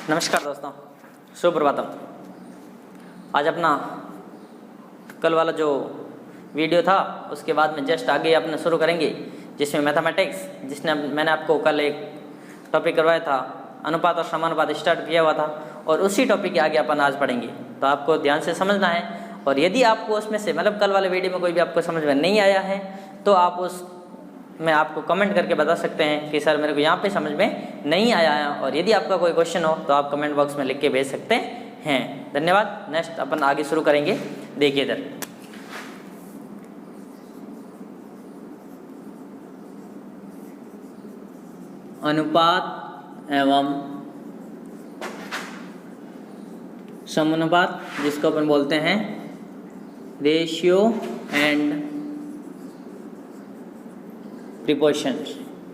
नमस्कार दोस्तों, सुप्रभातम। आज अपना कल वाला जो वीडियो था उसके बाद में जस्ट आगे अपना शुरू करेंगे, जिसमें मैथमेटिक्स, जिसने मैंने आपको कल एक टॉपिक करवाया था, अनुपात और समानुपात स्टार्ट किया हुआ था, और उसी टॉपिक के आगे अपन आज पढ़ेंगे। तो आपको ध्यान से समझना है, और यदि आपको उसमें से मतलब कल वाले वीडियो में कोई भी आपको समझ में नहीं आया है तो आप उस मैं आपको कमेंट करके बता सकते हैं कि सर मेरे को यहाँ पे समझ में नहीं आया है, और यदि आपका कोई क्वेश्चन हो तो आप कमेंट बॉक्स में लिख के भेज सकते हैं। धन्यवाद। नेक्स्ट अपन आगे शुरू करेंगे। देखिए इधर, अनुपात एवं समानुपात, जिसको अपन बोलते हैं रेशियो एंड प्रिपोर्शन।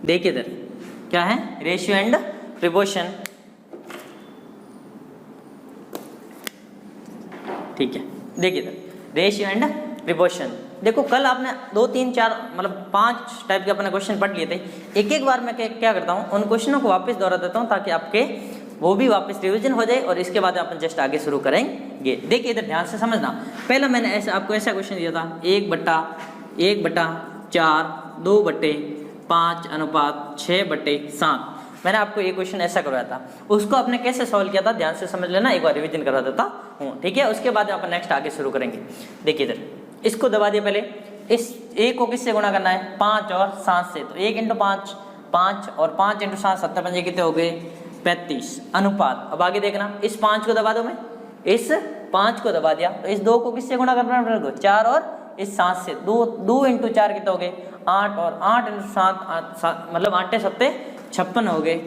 देखिए इधर क्या है, रेशियो एंड प्रिपोर्शन। ठीक है, देखिए इधर रेशियो एंड प्रिपोर्शन। देखो कल आपने 2 3 4 मतलब 5 टाइप के अपने क्वेश्चन पढ़ लिए थे। एक एक बार मैं क्या करता हूँ, उन क्वेश्चनों को वापस दोहरा देता हूँ ताकि आपके वो भी वापस रिवीजन हो जाए, और इसके बाद अपन जस्ट आगे शुरू करेंगे। देखिए इधर ध्यान से समझना। पहला मैंने आपको ऐसा क्वेश्चन दिया था, 1/4 2/5 अनुपात 6/7। मैंने आपको ये क्वेश्चन ऐसा करवाया था, उसको आपने कैसे सॉल्व किया था ध्यान से समझ लेना, एक बार रिवीजन करा देता हूँ। ठीक है, उसके बाद अपन नेक्स्ट आगे शुरू करेंगे। देखिए इधर इसको दबा दिया। पहले इस a को किससे गुणा करना है, 5 और 7 से। तो 1 × 5 5 और 5 × 7 7 पंजे कितने हो गए, 35 अनुपात। अब आगे देखना, इस 5 को दबा दो, मैं इस 5 को दबा दिया। तो इस 2 को किससे गुणा करना है, 4 और इस 7 से। 2 × 4 कितने हो गए, 8 और 8 × 7 मतलब 8 7 56 हो गए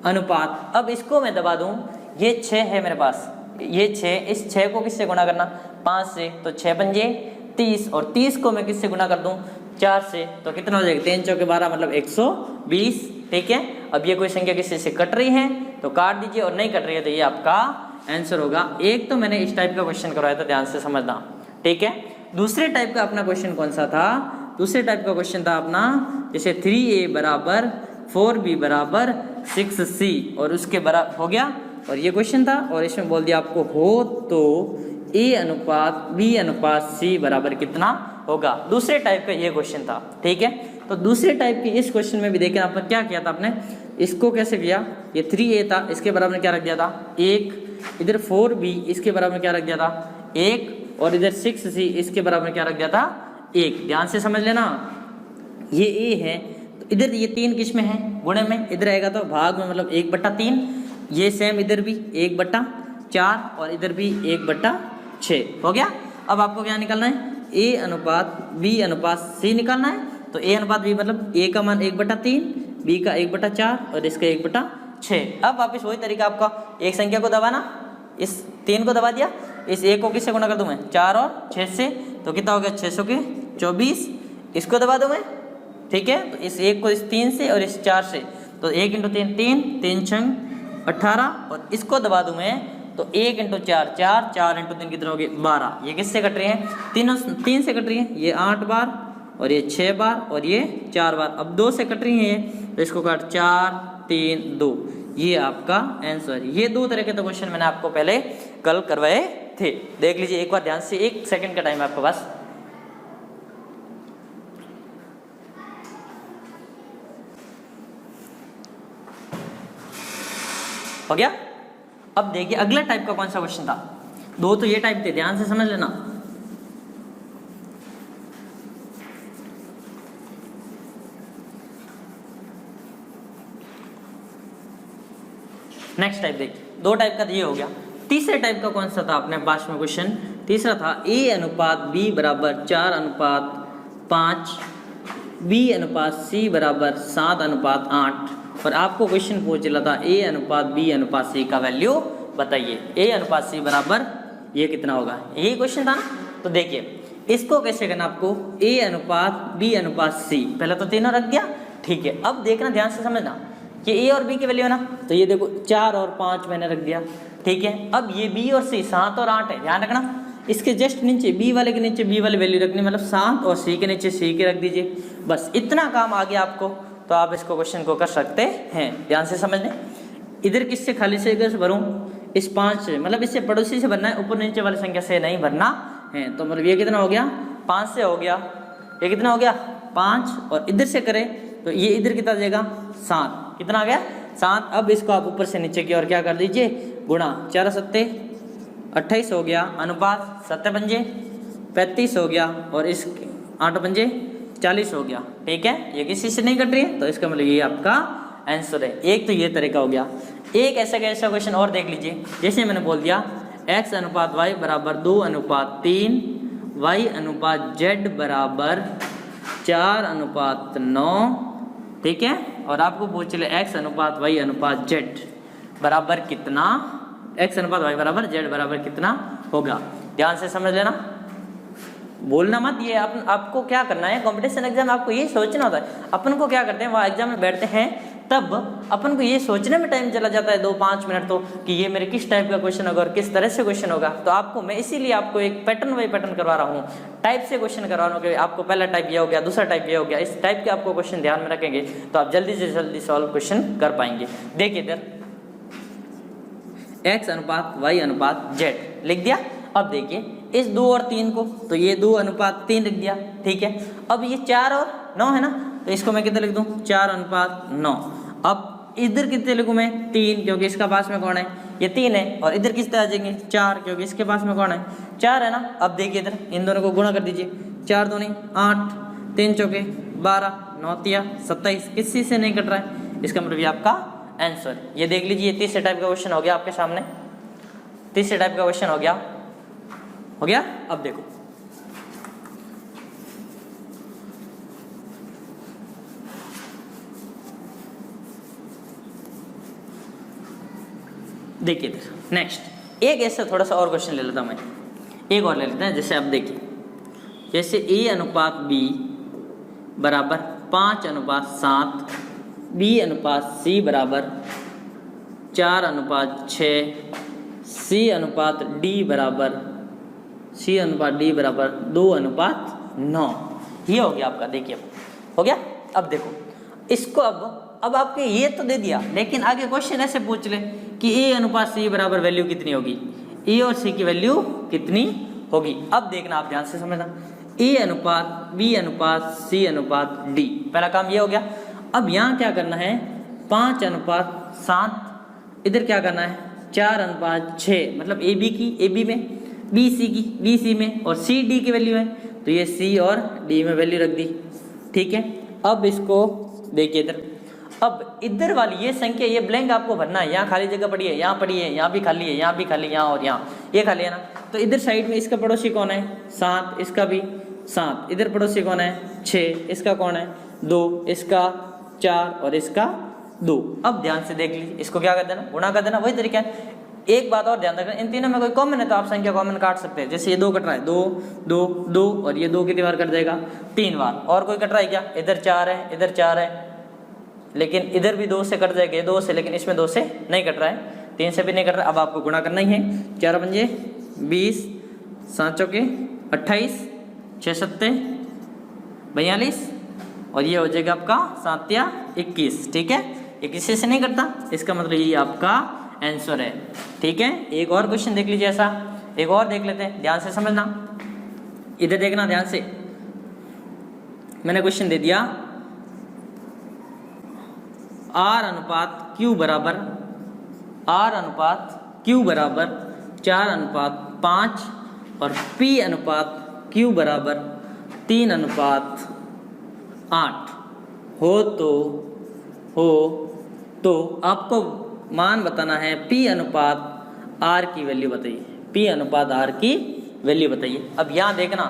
अनुपात। अब इसको मैं दबा दूं, ये 6 है मेरे पास, ये 6, इस 6 को किससे गुणा करना, 5 से। तो 6 पंजे 30, और 30 को मैं किससे गुणा कर दूं, 4 से। तो कितना हो जाएगा, 3 चौके 12 मतलब 120। ठीक है, अब ये कोई संख्या किसी से कट रही है तो काट दीजिए, और नहीं कट रही है तो ये आपका आंसर होगा। एक तो मैंने इस टाइप का क्वेश्चन करवाया था, ध्यान से समझना। ठीक है, दूसरे टाइप का अपना क्वेश्चन कौन सा था, दूसरे टाइप का क्वेश्चन था अपना जैसे 3a = 4b = 6c, और उसके बराबर हो गया, और ये क्वेश्चन था। और इसमें बोल दिया आपको हो तो a/b/c बराबर कितना होगा। दूसरे टाइप का ये क्वेश्चन था। ठीक है, तो दूसरे टाइप के इस क्वेश्चन में भी देखिए आपने क्या किया था, आपने इसको कैसे किया, ये 3a था, इसके बराबर क्या रख दिया था 1, इधर 4b इसके बराबर क्या रख दिया था 1, और इधर 6c इसके बराबर क्या रख दिया था 1। ध्यान से समझ लेना, ये a है तो इधर ये 3 किस में है, गुणे में, इधर आएगा तो भाग में मतलब 1/3। ये सेम इधर भी 1/4, और इधर भी 1/6 हो गया। अब आपको क्या निकालना है, a/b/c निकालना है। तो a/b मतलब a का मान 1/3, b का 1/4 और इसका 1/6। अब वापस वही तरीका आपका, एक संख्या को दबाना, इस 3 को दबा दिया, इस 1 को किससे गुणा कर दूं मैं, 4 और 6 से। तो कितना हो गया, 600 के 24। इसको दबा दूं मैं, ठीक है, तो इस 1 को इस 3 से और इस 4 से। तो 1 × 3 3, 3 6 18, और इसको दबा दूं मैं तो 1 × 4 4, 4 × 3 कितने हो गए 12। ये किससे कट रही हैं, 3 से कट रही हैं, ये 8 बार और ये 6 बार और ये 4 बार। अब 2 से कट रही हैं ये, तो इसको काट 4 3 2, ये आपका आंसर। ये 2 तरह के तो क्वेश्चन मैंने आपको पहले कल करवाए थे। देख लीजिए एक बार ध्यान से, 1 सेकंड का टाइम है आपके पास। हो गया। अब देखिए अगला टाइप का कौन सा क्वेश्चन था, 2 तो ये टाइप थे, ध्यान से समझ लेना। नेक्स्ट टाइप देखिए, 2 टाइप का ये हो गया। तीसरे टाइप का कौन सा था अपने पास में क्वेश्चन, तीसरा था a/b = 4/5, b/c = 7/8, और आपको क्वेश्चन पूछ रहा था a/b/c का वैल्यू बताइए। a/c बराबर ये कितना होगा, यही क्वेश्चन था ना। तो देखिए इसको कैसे करना आपको, a/b/c, पहले तो तीनों रख दिया। ठीक है, अब देखना ध्यान से समझना, ये a और b की वैल्यू है ना, तो ये देखो 4 और 5 मैंने रख दिया। ठीक है, अब ये b और c 7 और 8 है, ध्यान रखना। इसके जस्ट नीचे बी वाले के नीचे बी वाली वैल्यू रखनी, मतलब 7 और सी के नीचे सी के रख दीजिए। बस इतना काम आ गया आपको, तो आप इसको क्वेश्चन को कर सकते हैं। ध्यान से समझ लें, इधर किससे खाली से भरूं, इस 5 से, मतलब इससे पड़ोसी से भरना है, ऊपर नीचे वाली संख्या से नहीं भरना है। तो मतलब ये कितना हो गया, 5 से हो गया, ये कितना हो गया 5, और इधर से करें तो ये इधर कितना आ जाएगा 7, कितना आ गया 7। अब इसको आप ऊपर से नीचे की ओर क्या कर दीजिए, गुणा, 4 सत्ते 28 हो गया, अनुपात 7 पंजे 35 हो गया, और इस 8 पंजे 40 हो गया। ठीक है, ये किसी से नहीं कट रही है, तो इसका मतलब ये आपका आंसर है। एक तो ये तरीका हो गया। एक ऐसा क्वेश्चन और देख लीजिए, जैसे मैंने बोल दिया x अनुपात y बराबर 2 अनुपात 3, y अनुपात z बराबर 4 अनुपात 9, ठीक है, और आपको पूछ चले x अनुपात y अनुपात z बराबर कितना, x अनुपात y बराबर z बराबर कितना होगा। ध्यान से समझ लेना, बोलना मत। ये आपको क्या करना है, कंपटीशन एग्जाम आपको ये सोचना होता है। अपन को क्या करते हैं, वहाँ एग्जाम में बैठते हैं तब अपन को ये सोचने में टाइम चला जाता है 2-5 मिनट, तो कि ये मेरे किस टाइप का क्वेश्चन होगा और किस तरह से क्वेश्चन होगा। तो आपको मैं इसीलिए आपको एक पैटर्न बाई पैटर्न करवा रहा हूँ, टाइप से क्वेश्चन करवा रहा हूँ कि आपको पहला टाइप ये हो गया, दूसरा टाइप ये हो गया। इस टाइप के आपको क्वेश्चन ध्यान में रखेंगे तो आप जल्दी से जल्दी सॉल्व क्वेश्चन कर पाएंगे। देखिए इधर x अनुपात y अनुपात z लिख दिया। अब देखिए इस 2 और 3 को, तो ये 2 अनुपात 3 लिख दिया, ठीक है। अब ये 4 और 9 है ना, तो इसको मैं कितना लिख दूं, 4 अनुपात 9। अब इधर कितने लिखूं मैं, 3, क्योंकि इसका पास में कौन है, ये 3 है, और इधर किससे आ जाएंगे 4, क्योंकि इसके पास में कौन है 4 है ना। अब देखिए इधर इन दोनों को गुणा कर दीजिए, 4 दूनी 8, 3 चौके 12, 9 तिया 27, किसी से नहीं कट रहा है, इसका मतलब ये आपका आंसर। ये देख लीजिए, तीसरे टाइप का क्वेश्चन हो गया आपके सामने, तीसरे टाइप का क्वेश्चन हो गया। अब देखो देखिए नेक्स्ट एक ऐसा थोड़ा सा और क्वेश्चन ले लेता मैं, एक और ले लेते हैं। जैसे आप देखिए, जैसे a अनुपात b बराबर 5 अनुपात 7, b अनुपात c बराबर 4 अनुपात 6, c अनुपात d बराबर 2 अनुपात 9। ये हो गया आपका। देखिए हो गया। अब देखो इसको, अब आपके ये तो दे दिया, लेकिन आगे क्वेश्चन ऐसे पूछ ले कि a अनुपात c बराबर वैल्यू कितनी होगी, a और c की वैल्यू कितनी होगी। अब देखना, आप ध्यान से समझना, a अनुपात b अनुपात c अनुपात d, पहला काम ये हो गया। अब यहाँ क्या करना है, 5 अनुपात 7, इधर क्या करना है 4 अनुपात 6, मतलब ए बी की ए बी में, बी सी की बी सी में, और सी डी की वैल्यू है, तो ये सी और डी में वैल्यू रख दी, ठीक है। अब इसको देखिए इधर, अब इधर वाली ये संख्या, ये ब्लैंक आपको भरना है, यहाँ खाली जगह पड़ी है, यहाँ पड़ी है, यहाँ भी खाली है, यहाँ भी खाली, यहाँ और यहाँ ये खाली है ना। तो इधर साइड में इसका पड़ोसी कौन है 7, इसका भी 7, इधर पड़ोसी कौन है 6, इसका कौन है 2, इसका 4 और इसका 2। अब ध्यान से देख लीजिए, इसको क्या कर देना, गुणा कर देना, वही तरीका है। एक बात और ध्यान रखना, इन तीनों में कोई कॉमन है तो आप संख्या कॉमन काट सकते हैं। जैसे ये 2 कट रहा है, 2 2 2, और ये 2 कितनी बार कट जाएगा 3 बार। और कोई कट रहा है क्या, इधर 4 है, इधर 4 है, लेकिन इधर भी 2 से कट जाएगा, 2 से, लेकिन इसमें 2 से नहीं कट रहा है, 3 से भी नहीं कट रहा है। अब आपको गुणा करना ही है, 4 पंजे 20, 7 चौके 28, 6 सत्ते 42, और ये हो जाएगा आपका 7 या 21, ठीक है। ये किसी से नहीं करता, इसका मतलब ये आपका आंसर है, ठीक है। एक और क्वेश्चन देख लीजिए, ऐसा एक और देख लेते हैं, ध्यान से समझना, इधर देखना ध्यान से। मैंने क्वेश्चन दे दिया R अनुपात Q बराबर 4 अनुपात 5 और P अनुपात Q बराबर 3 अनुपात 8 हो तो आपको मान बताना है P अनुपात R की वैल्यू बताइए, P अनुपात R की वैल्यू बताइए। अब यहाँ देखना,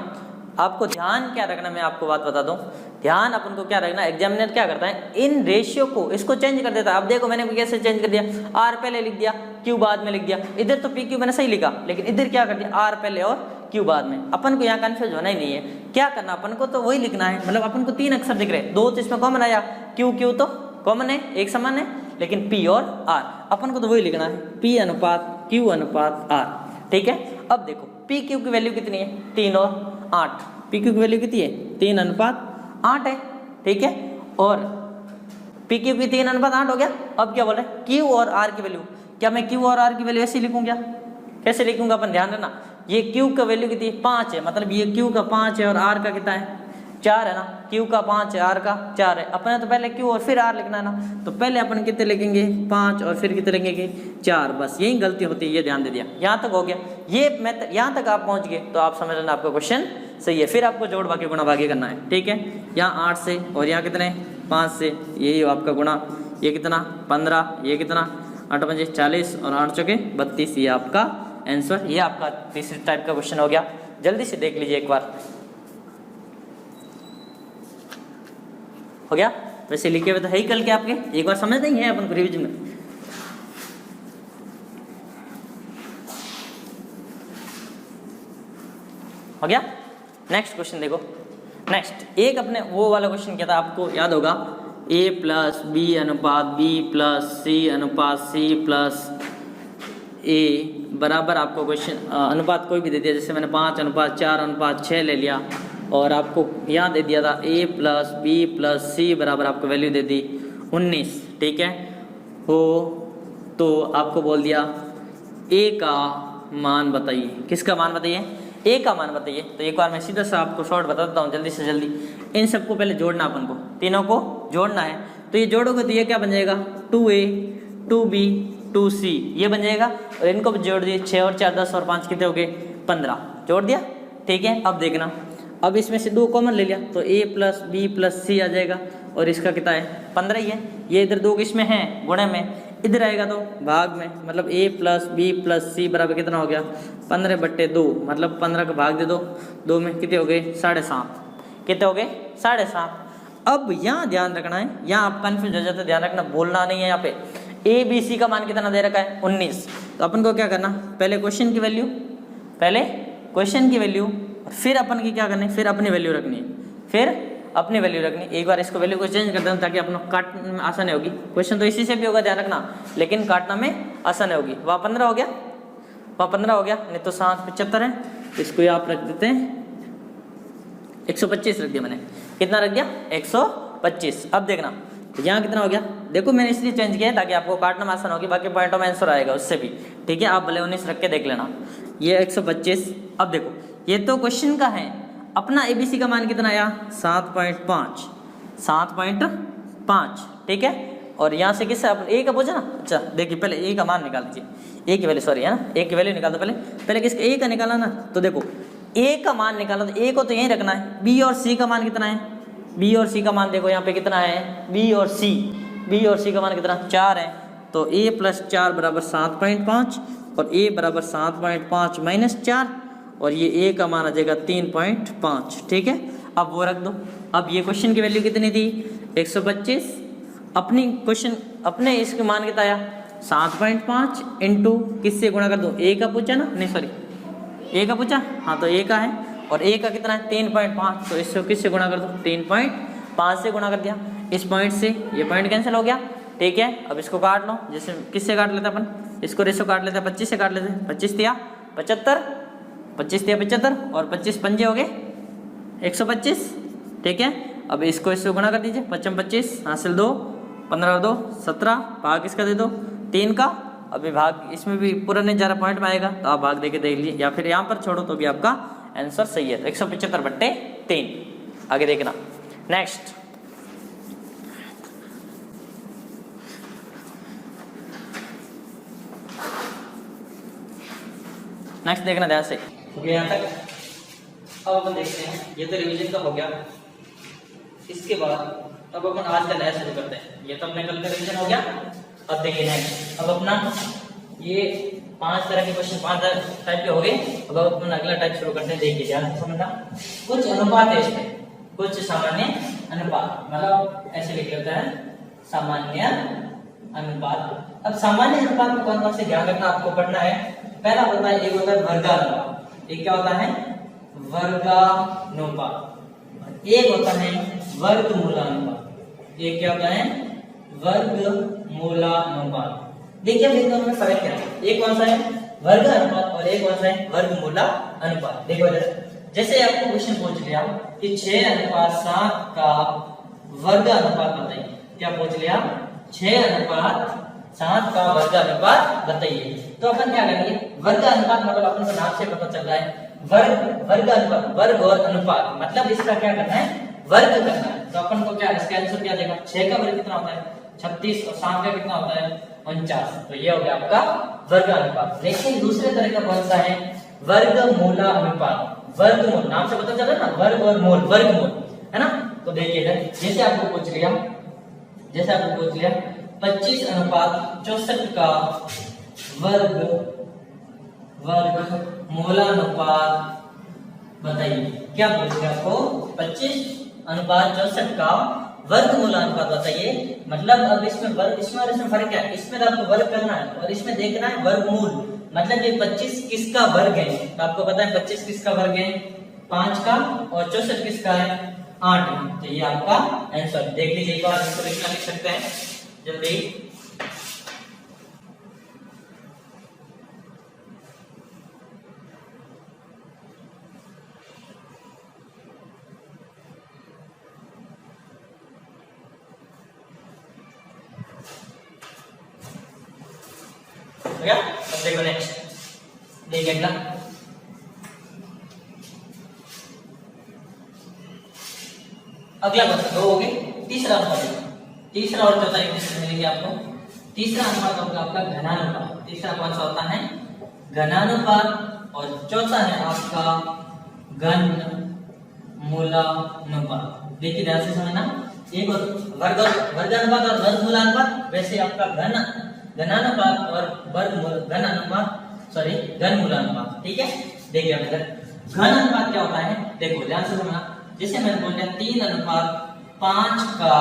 आपको ध्यान क्या रखना, मैं आपको बात बता दूं, ध्यान अपन को क्या रखना, एग्जामिनर क्या करता है, इन रेशियो को इसको चेंज कर देता है। अब देखो मैंने कैसे चेंज कर दिया, R पहले लिख दिया, Q बाद में लिख दिया। इधर तो PQ मैंने सही लिखा, लेकिन इधर क्या कर दिया, R पहले और Q बाद में। अपन को यहाँ कंफ्यूज होना ही नहीं है, क्या करना अपन को, तो वही लिखना है। मतलब अपन को 3 अक्षर दिख रहे, 2 तो इसमें कॉमन आया, Q तो कॉमन है, एक समान है, लेकिन P और R अपन को तो वही लिखना है, P अनुपात Q अनुपात R, ठीक है। अब देखो PQ की वैल्यू कितनी है, 3 और 8, PQ की वैल्यू कितनी है 3 अनुपात 8 है, ठीक है। और पी क्यू की 3 अनुपात 8 हो गया। अब क्या बोल रहे हैं, क्यू और आर की वैल्यू, क्या मैं क्यू और आर की वैल्यू ऐसे लिखूं क्या, कैसे लिखूंगा अपन ध्यान रखना, ये क्यू का वैल्यू कितनी 5 है, मतलब ये क्यू का 5 है और आर का कितना है 4 है ना, क्यू का 5 है आर का 4 है, अपने तो पहले क्यू और फिर आर लिखना है ना, तो पहले अपन कितने लिखेंगे 5 और फिर कितने लिखेंगे 4, बस यही गलती होती है, ये ध्यान दे दिया। यहाँ तक हो गया, ये मेथड यहाँ तक आप पहुँच गए तो आप समझ लेना आपका क्वेश्चन सही है। फिर आपको जोड़ भागे गुणा भागे करना है, ठीक है, यहाँ 8 से और यहाँ कितने 5 से, यही आपका गुणा, ये कितना 15, ये कितना 8 पंजे 40 और 8 चौके 32, ये आपका आंसर, ये आपका तीसरे टाइप का क्वेश्चन हो गया। जल्दी से देख लीजिए एक बार, हो गया, वैसे लिखे हुए तो है ही कल के आपके, एक बार समझ नहीं है अपन को रिवीजन में। हो गया, नेक्स्ट क्वेश्चन देखो। नेक्स्ट एक अपने वो वाला क्वेश्चन क्या था, आपको याद होगा, a प्लस बी अनुपात b प्लस c अनुपात c प्लस a बराबर, आपको क्वेश्चन अनुपात कोई भी दे दिया, जैसे मैंने 5 अनुपात 4 अनुपात 6 ले लिया, और आपको यहाँ दे दिया था a plus B plus c बराबर, आपको वैल्यू दे दी 19, ठीक है, हो तो आपको बोल दिया a का मान बताइए, किसका मान बताइए, a का मान बताइए। तो एक बार मैं सीधा सा आपको शॉर्ट बता देता हूँ जल्दी से जल्दी, इन सबको पहले जोड़ना, अपन को तीनों को जोड़ना है, तो ये जोड़ोगे तो ये क्या बन जाएगा 2a 2b 2c, ये बन जाएगा, और इनको भी जोड़ दिए, 6 और 4 10 और 5 कितने हो गए 15, जोड़ दिया, ठीक है। अब देखना, अब इसमें से 2 कॉमन ले लिया तो a प्लस बी प्लस सी आ जाएगा, और इसका कितना है 15 ही है, ये इधर 2 किसमें है गुणे में, इधर आएगा तो भाग में, मतलब a प्लस बी प्लस सी बराबर कितना हो गया 15/2, मतलब 15 का भाग दे दो 2 में, कितने हो गए 7.5, कितने हो गए 7.5। अब यहाँ ध्यान रखना है, यहाँ आप कन्फ्यूज हो जाते हैं, ध्यान रखना, बोलना नहीं है, यहाँ पे a b c का मान कितना दे रखा है 19, तो अपन को क्या करना, पहले क्वेश्चन की वैल्यू, पहले क्वेश्चन की वैल्यू, फिर अपन की क्या करनी, फिर अपनी वैल्यू रखनी है, फिर अपनी वैल्यू रखनी। एक बार इसको वैल्यू को चेंज कर देना ताकि अपन काटने में आसानी होगी, क्वेश्चन तो इसी से भी होगा ध्यान रखना, लेकिन काटना में आसानी होगी। वहाँ 15 हो गया, वहाँ 15 हो गया, नहीं तो 7 75 है, इसको आप रख देते हैं 125 रख दिया मैंने, कितना रख दिया 125। अब देखना यहाँ कितना हो गया, देखो मैंने इसलिए चेंज किया है ताकि आपको काटना में आसान होगी, बाकी पॉइंटों में आंसर आएगा उससे भी, ठीक है, आप भले 19 रख के देख लेना, ये 125। अब देखो ये तो क्वेश्चन का है, अपना ABC का मान कितना आया 7.5, 7.5, ठीक है, और यहाँ से किससे अपन A का पूछा ना, अच्छा देखिए पहले A का मान निकाल दीजिए, A की वैल्यू, सॉरी है ना, A की वैल्यू निकाल दो पहले किसका A का निकाला ना, तो देखो A का मान निकाला तो A को तो यहीं रखना है, B और C का मान कितना है, B और C का मान देखो यहाँ पे कितना है, B और C का मान कितना 4 है, तो A प्लस 4 बराबर 7.5 और A बराबर 7.5 माइनस 4, और ये A का मान आ जाएगा 3.5, ठीक है। अब वो रख दो, अब ये क्वेश्चन की वैल्यू कितनी थी 125, अपनी क्वेश्चन अपने इसके मान कितना आया 7.5 इंटू किससे गुणा कर दो, A का पूछा ना, नहीं सॉरी A का पूछा, हाँ तो A का है, और A का कितना है 3.5, तो इससे किससे गुणा कर दो 3.5 से गुणा कर दिया, इस पॉइंट से ये पॉइंट कैंसिल हो गया, ठीक है। अब इसको काट लो, जैसे किससे काट लेते अपन, इसको रेशो काट लेते हैं 25 से काट लेते हैं, 25 दिया 75, 25 दिया 75, और 25 पंजे हो गए 125, ठीक है। अब इसको इससे गुणा कर दीजिए, 25 हासिल 2, 15 2 17, भाग इसका दे दो 3 का, अभी भाग इसमें भी पूरा नहीं जा रहा, पॉइंट में आएगा तो आप भाग देके देख लीजिए, या फिर यहाँ पर छोड़ो तो भी आपका आंसर सही है, 175/3। आगे देखना, नेक्स्ट देखना ध्यान से, यहाँ तक। अब अपन देखते हैं, ये तो रिवीजन का हो गया, इसके बाद अब अपन आज का नया शुरू करते हैं, ये तो अपने कल का रिवीजन हो गया। अब देखिए नेक्स्ट, अब अपना ये 5 तरह के क्वेश्चन 5 टाइप के हो गए, अब अपन अगला टाइप शुरू करते हैं। देखिए ध्यान से समझना, कुछ अनुपात है इसमें, कुछ सामान्य अनुपात, मतलब ऐसे लिख लेते हैं सामान्य अनुपात। अब सामान्य अनुपात में कौन कौन से ध्यान रखना आपको पढ़ना है, पहला होता है, एक होता है वर्गानुपात, एक क्या होता है वर्गानुपात, एक होता है वर्गमूलानुपात, एक क्या होता है वर्गमूलानुपात। देखिए अब इन दोनों में फर्क क्या है, एक कौन सा है वर्ग अनुपात और एक कौन सा है वर्गमूला अनुपात। देखो जैसे आपको क्वेश्चन पूछ लिया कि 6:7 का वर्ग अनुपात बताइए, क्या पूछ लिया, 6:7 का वर्ग अनुपात बताइए। तो अपन क्या करेंगे, वर्ग अनुपात मतलब अपन को नाम से पता चल रहा है वर्ग अनुपात, वर्ग और अनुपात मतलब इसका क्या करना है, वर्ग करना है। तो अपन को क्या इसका आंसर क्या देगा, 6 का वर्ग कितना होता है 36 और 7 का कितना होता है 49। तो ये हो गया आपका वर्ग अनुपात। लेकिन दूसरे तरह का कौन सा है, वर्गमूल अनुपात। वर्गमूल नाम से पता चला ना, वर्ग और मूल, वर्गमूल है ना। तो देखिए जैसे आपको पूछ लिया 25:64 का वर्गमूलानुपात बताइए। क्या पूछ लिया आपको, 25:64 का वर्गमूलानुपात बताइए। मतलब अब इसमें वर्ग, इसमें और इसमें फर्क क्या है, इसमें तो आपको वर्ग करना है और इसमें देखना है वर्गमूल। मतलब ये 25 किसका वर्ग है, तो आपको पता है 25 किसका वर्ग है 5 का, और 64 किसका है 8। तो ये आपका आंसर देख लीजिए, एक बार इसको लिख सकते हैं जल्दी। हो गया। अब देखो नेक्स्ट, देखिए अगला क्वेश्चन 2 हो गए। तीसरा और चौथा एक क्वेश्चन मिलेंगे आपको। तीसरा अनुपात होगा आपका घनानुपात। तीसरा कौन सा होता है, घनानुपात, और चौथा है आपका घनमूलानुपात। देखिए ध्यान से समझना, एक वर्गानुपात और वर्गमूलानुपात, वैसे आपका घनानुपात और घनमूलानुपात, ठीक है। देखिए अब घन अनुपात क्या होता है, देखो ध्यान से समझना। जैसे मैंने बोल दिया 3:5 का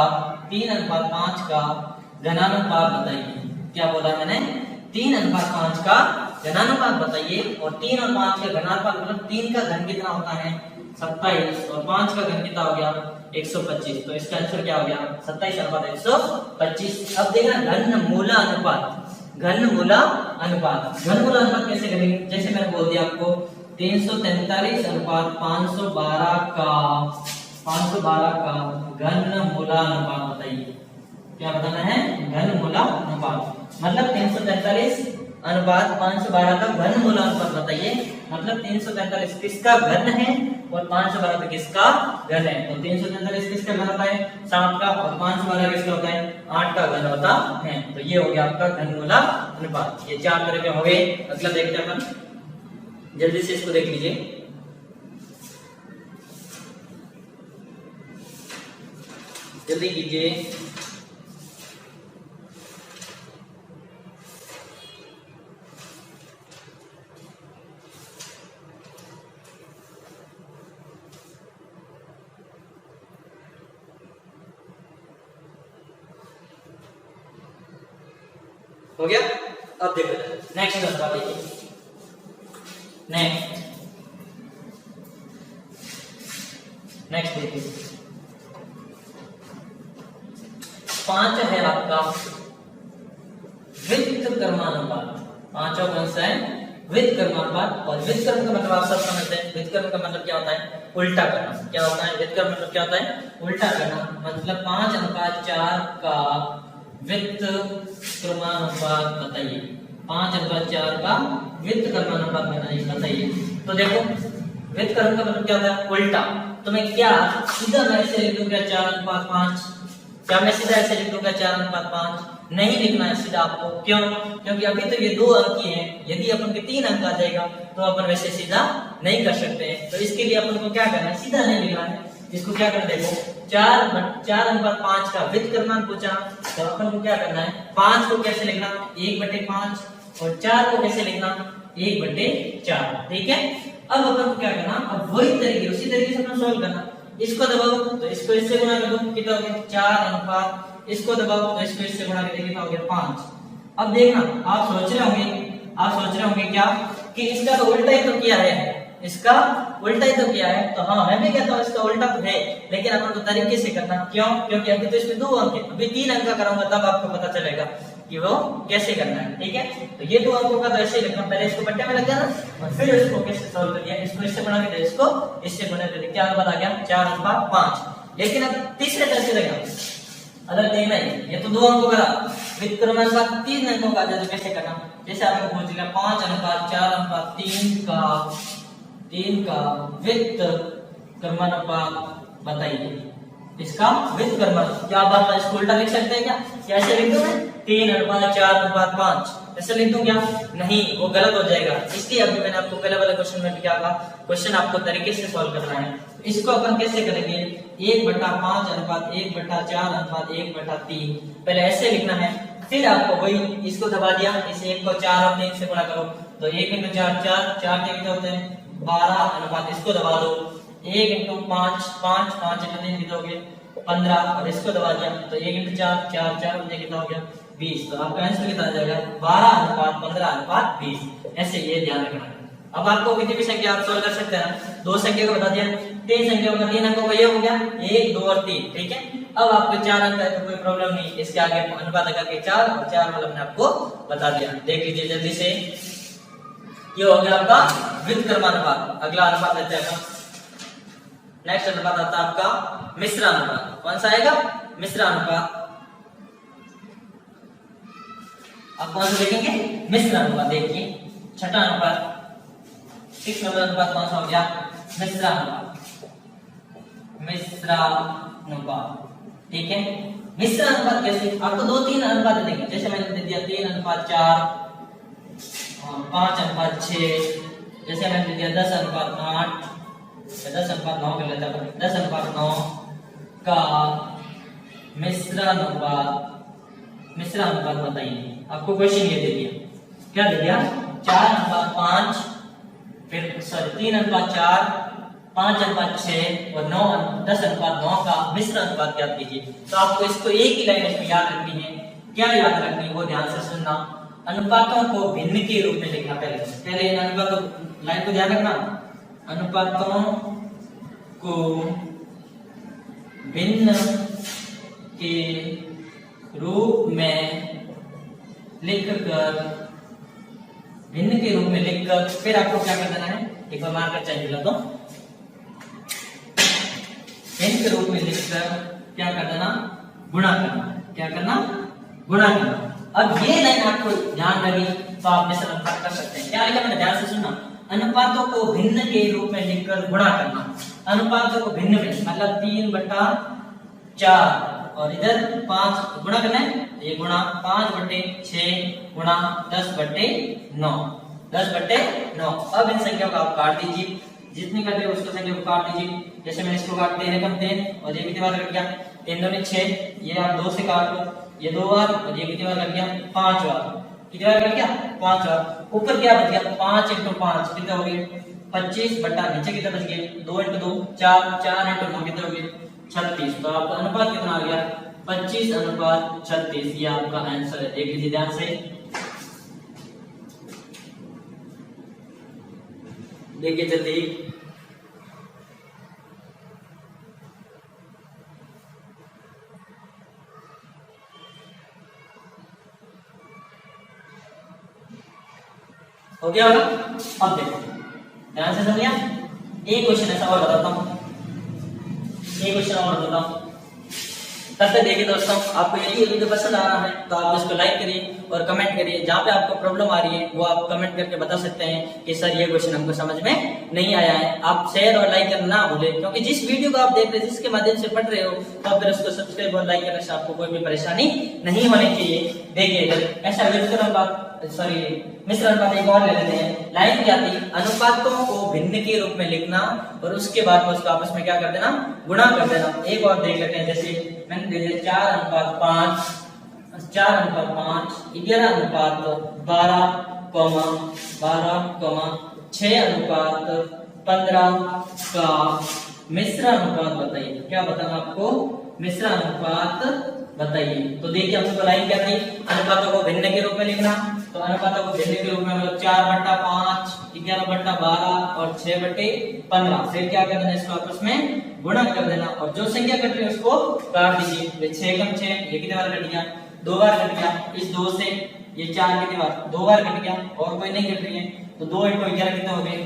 घनानुपात बताइए। क्या बोला मैंने, 3:5 का घनानुपात बताइए। और 3 और 5 का घनानुपात मतलब 3 का घन कितना होता है 27 और 5 का घन कितना हो गया 125। तो इसका आंसर क्या हो गया 27/125। अब देखना घनमूलानुपात कैसे करेंगे। जैसे मैंने बोल दिया आपको 343/512 का घनमूलानुपात बताइए। क्या बताना है, घनमूलानुपात मतलब 343/512 का घनमूलानुपात बताइए। मतलब 343 किसका घन है और 512 किसका घन है। तो 343 किसका घन होता है 7 का, और 512 किसका होता है 8 का घन होता है। तो ये हो गया आपका घनमूलानुपात। ये 4 तरह के हो गए। अगला देखते हैं अपन, जल्दी से इसको देख लीजिए। जल्दी कीजिए। हो गया। अब देखो नेक्स्ट नंबर देखिए। नेक्स्ट देखिए 5 है आपका व्युत्क्रमानुपात। 5वां कौन सा है, व्युत्क्रमानुपात। और व्युत्क्रम का मतलब आप सब समझते हैं, व्युत्क्रम का मतलब क्या होता है उल्टा करना। क्या होता है व्युत्क्रम मतलब क्या होता है उल्टा करना। मतलब 5:4 का व्युत्क्रमानुपात बताइए। 5:4 का व्युत्क्रमानुपात बताइए। तो देखो व्युत्क्रम का मतलब क्या होता है उल्टा। तो मैं क्या सीधा मैं ऐसे लिख दूं क्या 4:5? क्या मैं सीधा ऐसे लिख दूंगा 4:5? नहीं लिखना है सीधा आपको। क्यों? क्योंकि अभी तो ये 2 अंक ही हैं। यदि अपन के 3 अंक आ जाएगा तो अपन वैसे सीधा नहीं कर सकते हैं। तो इसके लिए अपन को क्या करना है, सीधा नहीं लिखना है। इसको क्या करना, देखो 4:5 का व्युत्क्रमानुपात पूछा तो अपन को क्या करना है, 5 को कैसे लिखना 1/5 और 4 को कैसे लिखना 1/4। ठीक है। अब अपन को क्या करना, अब वही तरीके उसी तरीके से अपन सॉल्व करना। इसको दबाओ तो इसको इससे गुणा कर दो, कितना हो गया 4:। इसको दबाओ तो इसको इससे गुणा करके कितना हो गया 5। अब देखना आप सोच रहे होंगे क्या कि इसका तो उल्टा ही तो किया है, इसका उल्टा ही तो किया है। तो हाँ मैं भी कहता हूँ इसका उल्टा तो है, लेकिन अपन को तरीके से करना। क्यों? क्योंकि अभी तो इसमें 2 अंक है, अभी 3 अंक का करूंगा तब आपको पता चलेगा कि वो कैसे करना है। ठीक है। तो ये 2 अंकों का तो ऐसे ही लिखना, पहले इसको बट्टे में लग जाना और फिर इसको कैसे सॉल्व कर दिया, इसको इससे बना के इसको इससे गुणा कर दिया, क्या आ गया 4:5। लेकिन अब तीसरे तरह से देखना, अलग देखना ही, ये तो 2 अंकों का वित्त क्रमानुपात 3 अंकों का तो कैसे करना, जैसे आपको पूछ लिया 5:4:3 का वित्त क्रमानुपात बताइए, इसका वित्त क्रमानुपात क्या बात है, इसको उल्टा लिख सकते हैं क्या, कैसे लिख दूं मैं 3:4:5 ऐसे लिख दूं क्या, नहीं वो गलत हो जाएगा। इसलिए अभी मैंने आपको पहले वाले क्वेश्चन में क्या कहा, क्वेश्चन आपको तरीके से सॉल्व करना है। इसको अपन कैसे करेंगे, 1/5:1/4:1/3 पहले ऐसे लिखना है, फिर आपको वही इसको दबा दिया, इस 1 को 4 और 3 से गुणा करो तो 1 × 4 4 के कितने होते हैं 12 अनुपात इसको दबा दो 1 × 5 5 5 × 3 कितना हो गया 15 और इसको दबा दिया तो 1 × 4 4 4 बजे कितना हो गया 20। तो आपका आंसर कितना आ जाएगा 12:15:20। ऐसे ये ध्यान रखना है। अब आपको किसी भी संख्या आप सॉल्व कर सकते हैं, 2 संख्या को बता दिया, 3 संख्याओं का 3 अंकों का ये हो गया 1 2 और 3, ठीक है। अब आपको 4 अंक है तो कोई प्रॉब्लम नहीं, इसके आगे अनुपात करके 4 और 4 वाला मैंने आपको बता दिया। देख लीजिए जल्दी से, ये हो गया आपका वित्त क्रमानुपात। अगला अनुपात लेते हैं, नेक्स्ट अनुपात आता है आपका मिश्र अनुपात। कौन सा आएगा मिश्र अनुपात। अब कौन सा देखेंगे मिश्र अनुपात। देखिए छठा अनुपात 6 नंबर अनुपात कौन सा हो गया मिश्र अनुपात। मिश्र अनुपात, ठीक है। मिश्र अनुपात कैसे, आपको 2-3 अनुपात देंगे, जैसे मैंने दे दिया 3:4 5:6, जैसे मैंने दे दिया 10:8 10:9 कर लेते हैं 10:9 का मिश्र अनुपात बताइए। आपको क्वेश्चन ये दे दिया, क्या दे दिया 4:5 फिर सॉरी 3:4 5:6 और 10:9 का मिश्र अनुपात ज्ञात कीजिए। तो आपको इसको एक ही लाइन में याद रखनी है। क्या याद रखनी है वो ध्यान से सुनना। अनुपातों को भिन्न के रूप में लिखना, पहले अनुपातों लाइन को ध्यान रखना। अनुपातों को भिन्न के रूप में लिखकर फिर आपको क्या कर देना है, एक बार मार्कर चाहिए तो भिन्न के रूप में लिखकर क्या कर देना गुणा करना। क्या करना गुणा करना। अब ये लाइन आपको ध्यान रही तो आप मिश्र अनुपात कर सकते हैं। क्या लिखा मैंने ध्यान से सुनना। अनुपातों को भिन्न के रूप में लिखकर गुणा करना। अनुपातों को भिन्न में मतलब 3/4 और इधर 5 गुणा करना है, ये गुणा 5/6 गुणा 10/9 10/9। अब इन संख्याओं को आप काट दीजिए, जितनी कटे उसको संख्या को काट दीजिए। जैसे मैंने इसको काट दिया रकम 10 और ये कितनी बार कट गया 3 दूनी 6, ये आप 2 से काट लो, ये 2 बार और ये कितनी बार कट गया 5 बार। कितनी बार कट गया 5 बार। ऊपर क्या बच गया 5 × 5 कितना हो गया 25 बटा नीचे कितना बच गया 2 × 2 4 4 × 9 कितना हो गया 36। तो आपका अनुपात कितना आ गया 25:36। ये आपका आंसर है। देख लीजिए ध्यान से, देखिए जल्दी। हो गया होगा। अब देखो ध्यान से समझिए, एक क्वेश्चन ऐसा और बताता हूं, एक क्वेश्चन और बताता हूं। तब तक देखिए दोस्तों, आपको यदि वीडियो पसंद आ रहा है तो आप इसको लाइक करिए और कमेंट करिए। जहाँ पे आपको प्रॉब्लम आ रही है वो आप कमेंट करके बता सकते हैं कि सर ये क्वेश्चन हमको समझ में नहीं आया है। आप शेयर और लाइक करना ना भूलें, क्योंकि जिस वीडियो को आप देख रहे हैं जिसके माध्यम से पढ़ रहे हो तो फिर उसको सब्सक्राइब और लाइक करने से आपको कोई भी परेशानी नहीं होनी चाहिए। देखिए ऐसा मिश्र अनुपात एक और ले लेते हैं। लाइन क्या थी, अनुपातों को भिन्न के रूप में लिखना और उसके बाद में उसको आपस में क्या कर देना गुणा कर देना। एक और देख लेते हैं, जैसे मैंने दे दिया 4:5 11:12 6:15 का मिश्र अनुपात बताइए। क्या बताना आपको मिश्र अनुपात बताइए। तो देखिए आपको लाइन क्या थी, अनुपातों को भिन्न के रूप में लिखना। तो अनुपातों को भिन्न के रूप में मतलब 4/5 11/12 और 6/15। फिर क्या कर देना इसको आपस में गुणा कर देना और जो संख्या कट रही है उसको काट दीजिए। 6 × 6 ये कितनी बार कट गया 2 बार कट गया। इस 2 से ये 4 कितनी बार 2 बार कट गया और कोई नहीं कट रही है। तो 2 × 11 कितने हो गए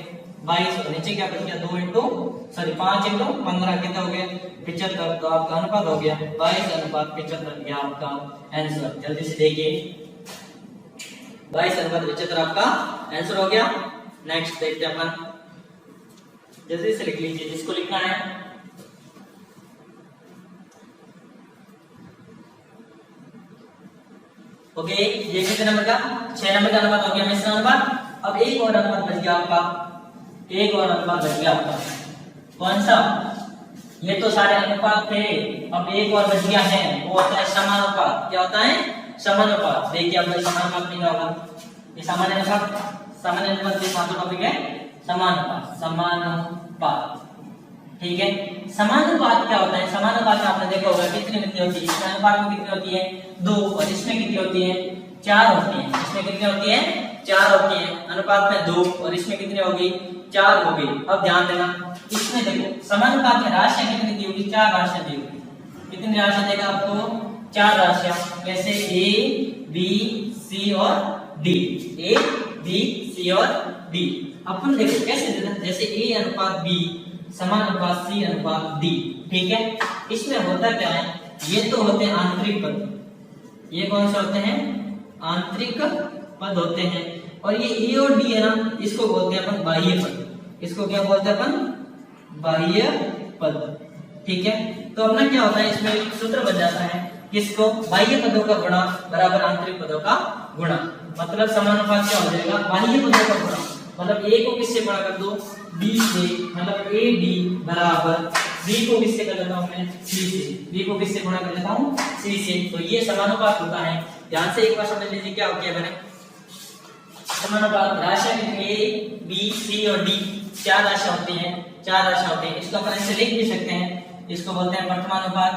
22 और नीचे क्या बच गया 5 इंटू 15 कितना हो गया 75। तो आपका अनुपात हो गया 22:75 ये आपका आंसर। जल्दी से देखिए 22:75 आपका आंसर हो गया। नेक्स्ट देखते हैं अपन, जल्दी से लिख लीजिए जिसको लिखना है। ओके ये कितने नंबर का 6 नंबर का अनुपात हो गया मिश्रण अनुपात। अब एक और अनुपात बच गया आपका, एक और अनुपात बच गया आपका, कौन सा? ये तो सारे अनुपात थे, अब एक और बच गया है वो होता है समानुपात। क्या होता है? समानुपात। देखिए अब समानुपात नहीं होगा, ये सामान्य अनुपात के साथ टॉपिक है समानुपात। ठीक है, समानुपात क्या होता है? समानुपात में आपने देखा होगा कितनी होती है, इस अनुपात में कितनी होती है 2 और इसमें कितनी होती है 4 होती है। इसमें कितनी होती है 4 होती है, अनुपात में 2 और इसमें कितनी होगी 4 होगी। अब ध्यान देना इसमें देखो समानुपात में राशियां कितनी दी होगी 4 राशियां दी होगी। कितनी राशियां देगा आपको 4 राशियां, कैसे A B C और D, A B C और D। अपन देखो कैसे देते हैं, जैसे A अनुपात B समानुपात C अनुपात D। ठीक है, इसमें होता क्या है, ये तो होते हैं आंतरिक पद, ये कौन से होते हैं आंतरिक पद होते हैं, और ये A और D है ना इसको बोलते हैं अपन बाह्य पद। इसको क्या बोलते हैं अपन? बाह्य पद। ठीक है, तो अपना क्या होता है इसमें एक सूत्र बन जाता है, किसको? बाह्य पदों का गुणा बराबर आंतरिक पदों का गुणा। मतलब समानुपात क्या हो जाएगा? बाह्य पदों का गुणा, मतलब A को किससे गुणा कर दो B से, मतलब AD बराबर B को किससे कर देता हूं मैं C से, B को किससे गुणा कर देता हूं C से। तो ये समानुपात होता है। ध्यान से एक बार समझ लीजिए क्या हो गया मैंने, समानुपात राशियां A B C और D 4 राशियां होती हैं, 4 राशियां होती हैं। इसको अपन ऐसे लिख भी सकते हैं, इसको बोलते हैं प्रथमानुपात।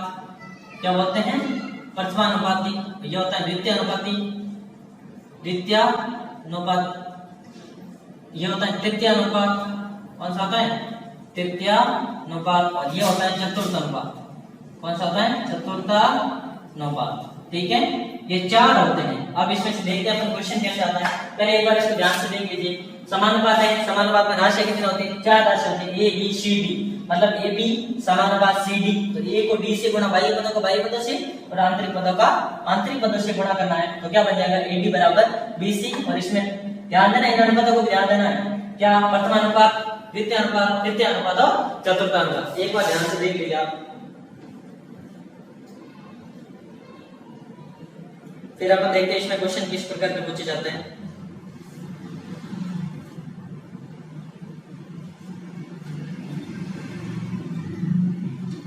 क्या बोलते हैं? प्रथमानुपाती। ये होता है द्वितीयानुपाती, द्वितीयानुपात। ये होता है तृतीयानुपात। कौन सा होता है? तृतीयानुपात। और ये होता है चतुर्थानुपात। कौन सा होता है? चतुर्थानुपात। ठीक है, ये 4 होते हैं। अब इसमें से देखते हैं अपन क्वेश्चन कैसे आता है। पहले एक बार इसको ध्यान से देख लीजिए। समानुपात है, समानुपात में राशियां कितनी होती है 4 राशियां होती है A B C D, मतलब A B समानुपात C D। तो A को D से गुणा बाह्य पदों को बाह्य पदों से और आंतरिक पदों का आंतरिक पदों से गुणा करना है। तो क्या बन जाएगा AD बराबर BC। और इसमें ध्यान देना, इन अनुपातों को ध्यान देना है, क्या? प्रथमानुपात, द्वितीयानुपात, तृतीयानुपात और चतुर्थानुपात। एक बार ध्यान से देख लीजिए आप, फिर अपन देखते हैं इसमें क्वेश्चन किस प्रकार के पूछे जाते हैं।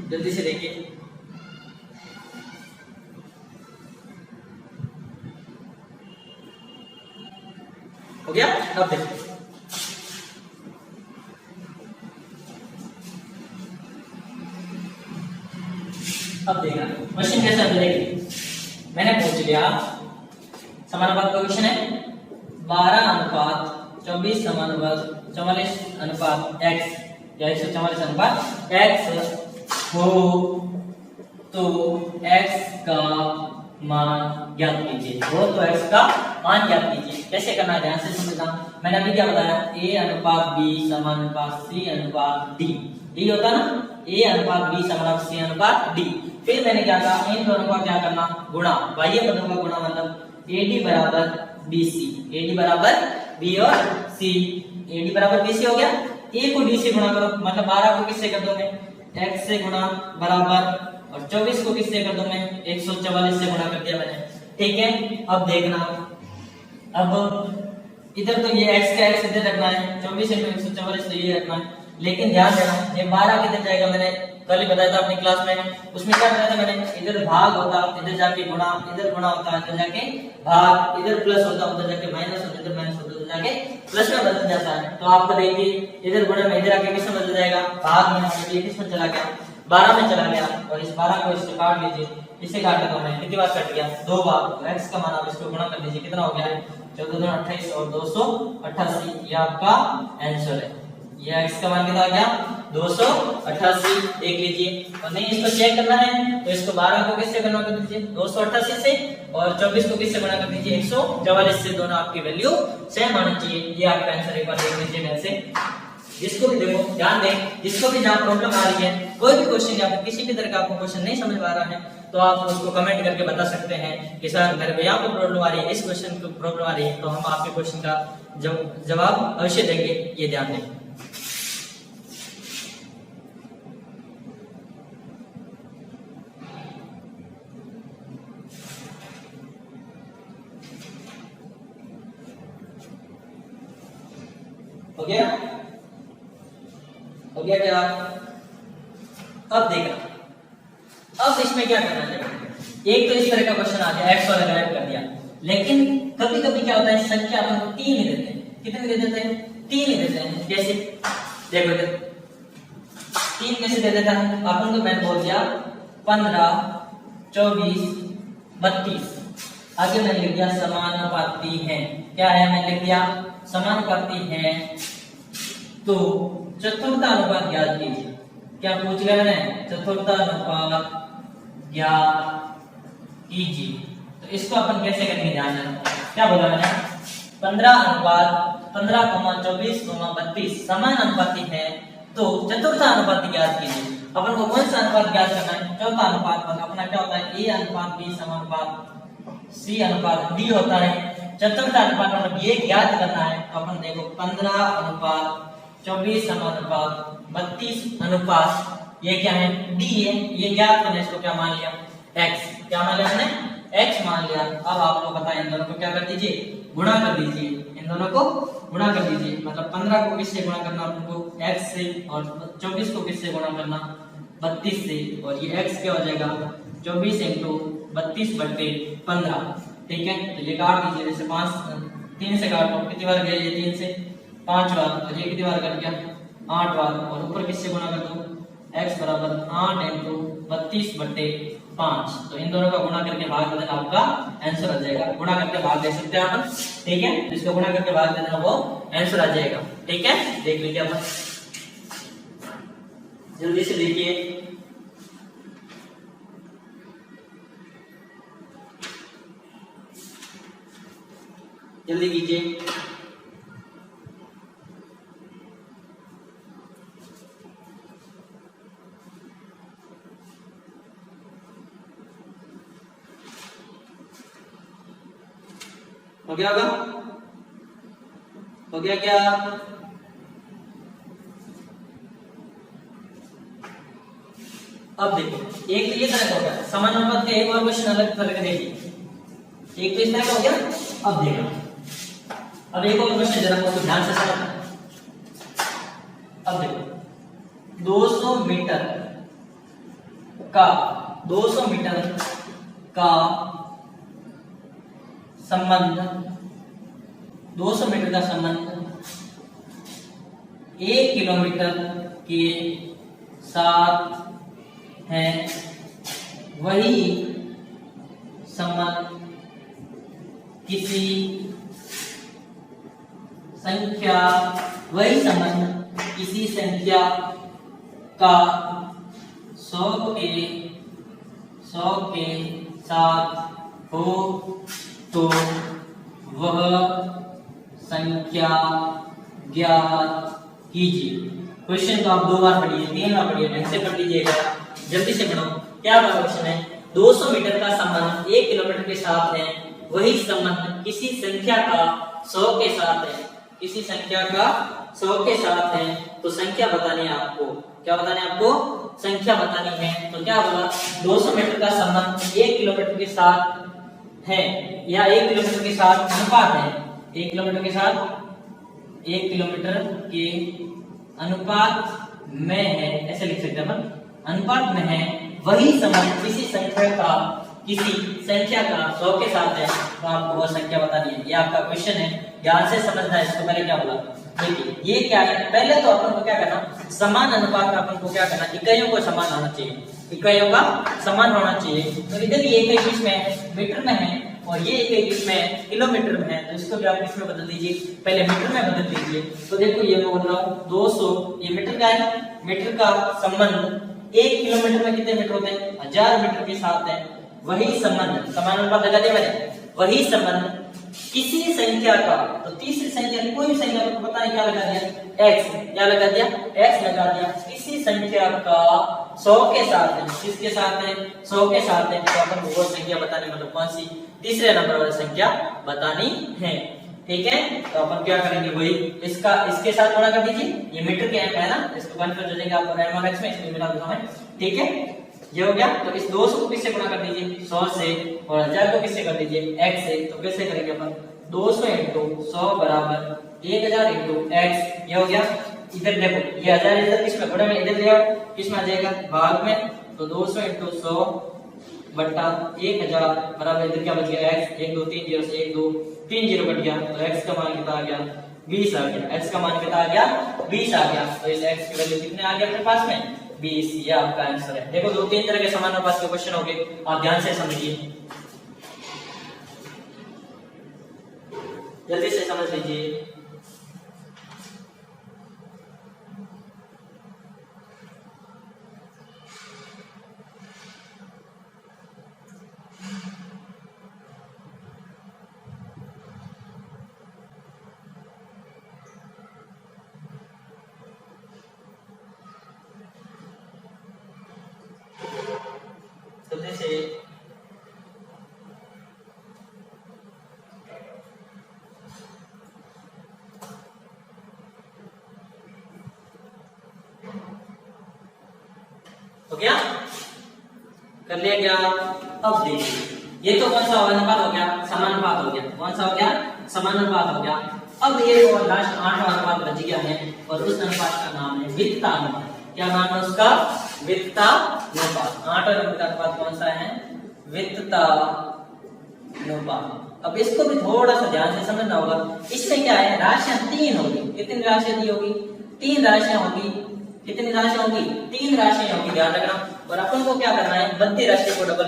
जल्दी से देखिए, हो गया। अब देखिए अब देखना क्वेश्चन कैसा है। मैंने पूछ लिया समानुपात का क्वेश्चन है 12:24 समानुपात 44:x या 144:x हो तो x का मान ज्ञात कीजिए। हो तो x का मान ज्ञात कीजिए। कैसे करना है ध्यान से समझना। मैंने अभी क्या बताया, A अनुपात B समानुपात C अनुपात D। D होता ना A अनुपात B समानुपात C अनुपात D। फिर मैंने क्या कहा, इन दोनों का क्या करना, गुणा, बाह्य पदों का गुणा, मतलब AD बराबर BC, AD बराबर B और C, AD बराबर BC हो गया। A को D से गुणा करो, मतलब 12 को किससे कर दो मैं x से गुणा बराबर, और 24 को किससे कर दो मैं 144 से गुणा कर दिया मैंने। ठीक है, अब देखना, अब इधर तो ये x का x इधर रखना है, 24 into 144 तो ये रखना है। लेकिन ध्यान देना ये 12 किधर जाएगा, मैंने कल ही बताया था अपनी क्लास में, उसमें क्या बताया था मैंने, इधर भाग होता, इधर जाके गुणा, इधर गुणा होता, इधर जाके भाग, इधर प्लस होता, उधर जाके माइनस होता, इधर माइनस होता, उधर जाके प्लस में बदल जाता है। तो आपको देखिए इधर गुणा में इधर आके किस में बदल जाएगा, भाग में, ये किस में चला गया 12 में चला गया। और इस 12 को इससे काट लीजिए, इसे काटा तो मैं कितनी बार कट गया 2 बार। तो x का मान आप इसको गुणा कर लीजिए, कितना हो गया है 14 28 और 288, ये आपका आंसर है। ये x का मान कितना आ गया 288, देख लीजिए। और नहीं इसको चेक करना है तो इसको 12 को किससे गुणा कर दीजिए 288 से, और 24 को किससे गुणा कर दीजिए 144 से, दोनों आपकी वैल्यू सेम आनी चाहिए। ये आपका आंसर एक बार देख लीजिए ध्यान से, जिसको भी देखो ध्यान दें, जिसको भी जहाँ प्रॉब्लम आ रही है, कोई भी क्वेश्चन या फिर किसी भी तरह का आपको क्वेश्चन नहीं समझ में आ रहा है, तो आप उसको कमेंट करके बता सकते हैं कि सर मेरे को यहाँ पे प्रॉब्लम आ रही है, इस क्वेश्चन को प्रॉब्लम आ रही है, तो हम आपके क्वेश्चन का जवाब अवश्य देंगे, ये ध्यान दें। हो गया? हो गया क्या? अब देखना, अब इसमें क्या करना है, एक तो इस तरह का क्वेश्चन आ गया, एक्स वाला गायब कर दिया, लेकिन कभी कभी क्या होता है, संख्या अपन को 3 ही देते हैं। कितने दे देते हैं? 3 ही देते हैं। जैसे देखो इधर 3 कैसे दे देता है अपन को, मैंने बोल दिया 15, 24, 32, आगे मैंने लिख दिया समानुपाती है। क्या है? मैंने लिख दिया समानुपाती है, तो चतुर्थानुपात ज्ञात कीजिए। क्या पूछ लिया मैंने? चतुर्थानुपात ज्ञात कीजिए। तो इसको अपन कैसे करेंगे, ध्यान देना। क्या बोला मैंने? 15:15,24,32 समान अनुपाती है, तो चतुर्थानुपात ज्ञात कीजिए। अपन को कौन सा अनुपात ज्ञात करना है? चौथा अनुपात। अपना क्या होता है? ए अनुपात बी समानुपात सी अनुपात डी होता है। चतुर्थ अनुपात मतलब ये ज्ञात करना है, तो अपन देखो 15:24 समानुपात 32 अनुपात, ये क्या है? डी है, ये ज्ञात करना है। इसको क्या मान लिया? एक्स। क्या मान लिया मैंने? एक्स मान लिया। अब आप लोग बताएं, इन दोनों को क्या कर दीजिए? गुणा कर दीजिए। इन दोनों को गुणा कर दीजिए, मतलब 15 को किससे गुणा करना आपको? एक्स से, और 24 को किससे गुणा करना? 32 से। और ये एक्स क्या हो जाएगा? 24 × 32/15। ठीक है, तो ये काट दीजिए। जैसे 3 से काटो, कितनी बार गया ये? 3 से 5 बार, और ये कितनी बार कट गया? 8 बार। और ऊपर किससे गुणा कर दो? x बराबर 8 × 32/5। तो इन दोनों का गुणा करके भाग दे देना, आपका आंसर आ जाएगा। गुणा करके भाग दे सकते हैं अपन, ठीक है। इसको गुणा करके भाग दे देना, वो आंसर आ जाएगा। ठीक है, देख लीजिए अपन, जल्दी से देखिए। जल्दी कीजिए। हो गया होगा? हो गया क्या? अब देखो, एक तो ये तरह का हो गया समानुपात का। एक और क्वेश्चन अलग तरह का देखिए। एक तो इस तरह का हो गया। अब देखो, अब एक और क्वेश्चन जरा आपको ध्यान से समझना। अब देखो 200 मीटर का संबंध, 200 मीटर का संबंध 1 किलोमीटर के साथ है, वही संबंध किसी संख्या का 100 के साथ हो, तो वह संख्या ज्ञात कीजिए। क्वेश्चन को आप 2 बार पढ़िए, 3 बार पढ़िए, ढंग से पढ़ लीजिएगा, जल्दी से पढ़ो। क्या क्वेश्चन है? 200 मीटर का संबंध 1 किलोमीटर के साथ है, वही संबंध किसी संख्या का 100 के साथ है। किसी संख्या का 100 के साथ है, तो संख्या बतानी है आपको। क्या बतानी है आपको? संख्या बतानी है। तो क्या बोला? 200 मीटर का संबंध 1 किलोमीटर के साथ है, या 1 किलोमीटर के साथ अनुपात है। 1 किलोमीटर के साथ, 1 किलोमीटर के अनुपात में है, ऐसे लिख सकते हैं अपन, अनुपात में है, वही संबंध किसी संख्या का 100 के साथ है, तो आपको वो संख्या बतानी है। ये आपका क्वेश्चन है, ध्यान से समझना है। इसको पहले क्या बोला? देखिए ये क्या है, पहले तो अपन को क्या करना, समान अनुपात में अपन को क्या करना, इकाइयों को समान होना चाहिए, इकाइयों का समान होना चाहिए। तो इधर ये इकाई किस में है? मीटर में है, और ये इकाई किस में है? किलोमीटर में है। तो इसको भी आप किस में बदल दीजिए? पहले मीटर में बदल दीजिए। तो देखो ये मैं बोल रहा हूँ 200, ये मीटर का है, मीटर का संबंध 1 किलोमीटर में कितने मीटर होते हैं? 1000 मीटर के साथ है, वही संबंध, समान अनुपात लगा दिया मैंने, वही संबंध किसी संख्या का, तो तीसरी संख्या कोई भी संख्या को पता नहीं क्या लगा दिया x, क्या लगा दिया x लगा दिया। किसी संख्या का 100 के साथ है, किसके साथ है 100 के साथ है, तो अपन वो संख्या बतानी, मतलब कौन सी तीसरे नंबर वाली संख्या बतानी है। ठीक है, तो अपन क्या करेंगे वही इसका इसके साथ गुणा कर दीजिए, ये मीटर के है ना, इसको कंफ्यूज हो जाएगा आप m और x में, इसमें मिला दूंगा मैं। ठीक है, ये हो गया। तो इस 200 को किससे गुणा कर दीजिए 100 से, और 1000 को किससे कर दीजिए x से। तो कैसे करेंगे अपन 200 × 100 बराबर 1000 × x। ये हो गया। इधर देखो ये 1000 इधर किसमें गुणा में, इधर ले आओ, किसमें आ जाएगा भाग में, तो 200 × 100 बट्टा 1000 बराबर इधर क्या बच गया x, 1 2 3 0 से 1 2 3 0 कट गया, तो x का मान कितना आ गया 20 आ गया। x का मान कितना आ गया 20 आ गया। तो इस x की वैल्यू कितने आ गया अपने पास में 20, ये आपका आंसर है। देखो 2-3 तरह के समानुपात के क्वेश्चन हो गए, आप ध्यान से समझिए, जल्दी से समझ लीजिए। जल्दी से हो गया, कर लिया क्या। अब देखिए ये तो कौन सा अनुपात हो गया, समानुपात हो गया। कौन सा हो गया, समानुपात हो गया। अब ये और लास्ट 8वां अनुपात बच गया है, और उस अनुपात का नाम है वित्तानुपात। क्या नाम है उसका, वित्तानुपात। 8वां नंबर का अनुपात कौन सा है, वित्तानुपात। अब इसको भी थोड़ा सा ध्यान से समझना होगा। इसमें क्या है, राशियां 3 होगी। कितनी राशियां दी होगी, 3 राशियां होगी। कितनी राशियां होगी, 3 राशियां होगी, ध्यान रखना। और अपन को क्या करना है, मध्य राशि को डबल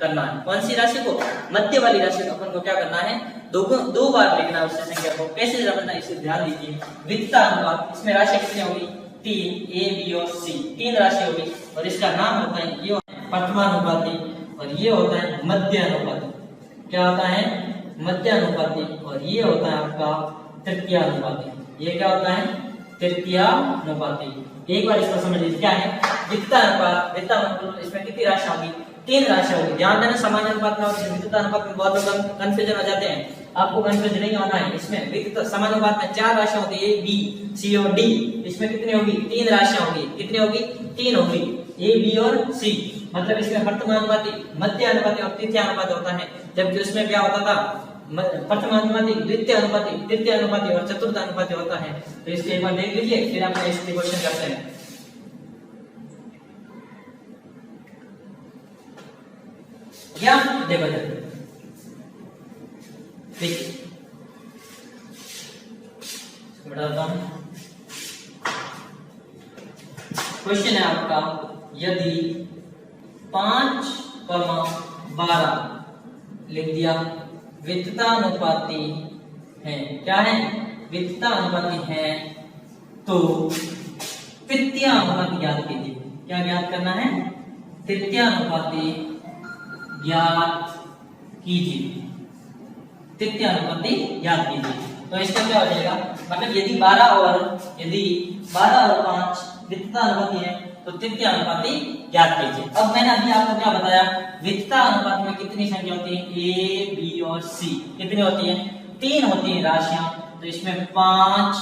करना है। कौन सी राशि को, मध्य वाली राशि को अपन को क्या करना है, दो बार लिखना है उससे संख्या को। कैसे समझना, इसे ध्यान दीजिए। वित्तानुपात, इसमें राशि कितनी होगी 3, a b और c, 3 राशि होगी। और इसका नाम होता है, ये प्रथमानुपाती, और ये होता है मध्यानुपाती। क्या होता है, मध्यानुपाती। और ये होता है आपका तृतीयानुपाती। ये क्या होता है, तृतीयानुपाती। एक बार इसको समझ लीजिए, क्या है वित्तानुपात। वित्तानुपात इसमें कितनी राशि होगी, 3 राशि होगी। ध्यान देना, समानुपात में और वित्तानुपात में बहुत लोग कंफ्यूजन हो जाते हैं। आपको कंफ्यूज नहीं होना है। इसमें वित्त समानुपात में 4 राशियां होती है, ए बी सी और डी। इसमें कितनी होगी, 3 राशियां होगी। कितनी होगी, 3 होगी, ए बी और सी। मतलब इसमें प्रथमानुपाती, मध्यानुपाती और तृतीयानुपाती होता है। जबकि उसमें क्या होता था, प्रथमानुपाती, द्वितीय अनुपाती, तृतीय अनुपाती और चतुर्थ अनुपाती होता है। तो इसको एक बार देख लीजिए, फिर हम इसके क्वेश्चन करते हैं। क्या देखो देखिए, बताता हूं। क्वेश्चन है आपका, यदि 5,12 लिख दिया वित्तानुपाती है, क्या है वित्तानुपाती है, तो तृतीयानुपाती ज्ञात कीजिए। क्या ज्ञात करना है, तृतीयानुपाती ज्ञात कीजिए। तृतीयानुपाती ज्ञात कीजिए। तो इसका क्या हो जाएगा, मतलब यदि 12 और 5 वित्तानुपाती है, तो तृतीयानुपाती ज्ञात कीजिए। अब मैंने अभी आपको क्या बताया, वित्तानुपात में कितनी संख्या होती है, ए बी और सी। कितनी होती है, 3 होती है राशियां। तो इसमें 5,